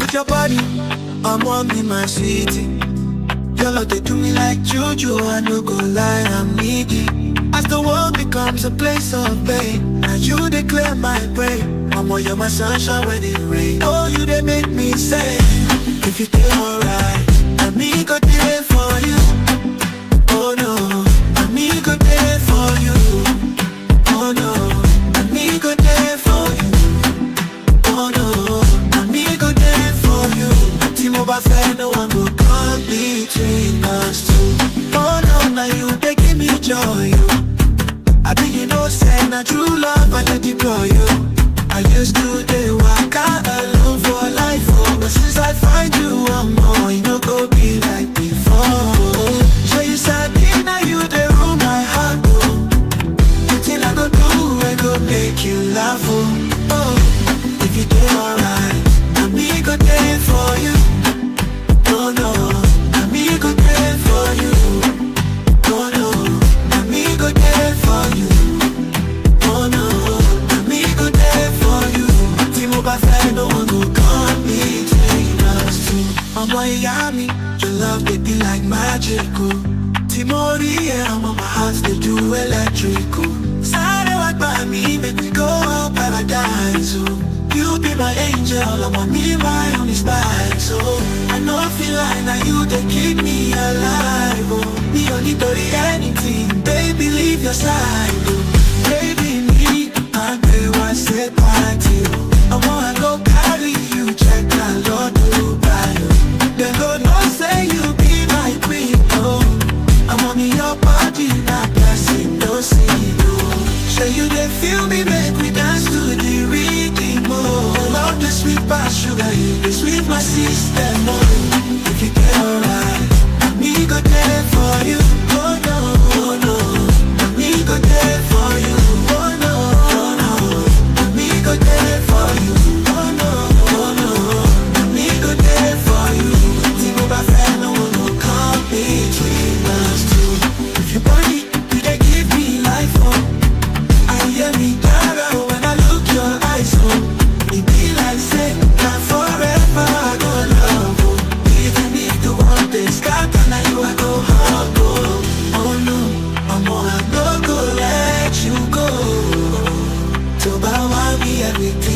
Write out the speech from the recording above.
with your body, I'm warming my city. Your love they do me like juju, I no go lie, I'm needy. As the world becomes a place of pain, now you declare my brain. Mama, you're my sunshine when it rain. Oh, you they make me say, if you feel alright, I me go there for you. Oh no, I me go there for you. Oh no, I me go there for you. Oh no, I me go there for you. Team over fair, no one will come between us two. Oh no, now you they give me joy. I think you know, say na true love I let deploy you. I used to do waka alone for life, oh, but since I find you, I'm more, you know, go be like before. So you sabi now you the rule my heart, oh. Nothing I go do, I go make you laugh, oh. Oh, if you do alright, I me go there for you. No, no, I me go there for you. No, no, I me go there for you. Oh no, I me go there for you. Team over fair, no one go come between us two. I'm Miami, your love they be like magical. Timori, yeah, I'm on my heart, they do electrical. Side walk by me, make me go out paradise, oh. You be my angel, I'm on me, my only spine, so I know I feel like now you they keep me alive, oh. Me only do anything, baby, leave your side, oh. Baby, me, I pay what say party, oh. I wanna go carry you, check that Lord Dubai, oh. Then go no say you be my queen, oh. I'm on your body, not blessing, no see, oh. So you they feel me, make we dance to the rhythm, oh. Love the sweet past sugar, you the sweet my system, oh. If you get alright, me go there for you, oh no, oh no. Me go there for you, oh no, oh no. Me go there for you, oh no, oh no. Me go there for you. Think about fair, no one will come between us two. If your body, you they give me life, oh. I hear me Dara when I look your eyes, oh. It be like say, not forever I go love, oh. Even if the one day scatter, now you I go hug, oh. Oh no, I'm on, I no go let you go. So bow me everything.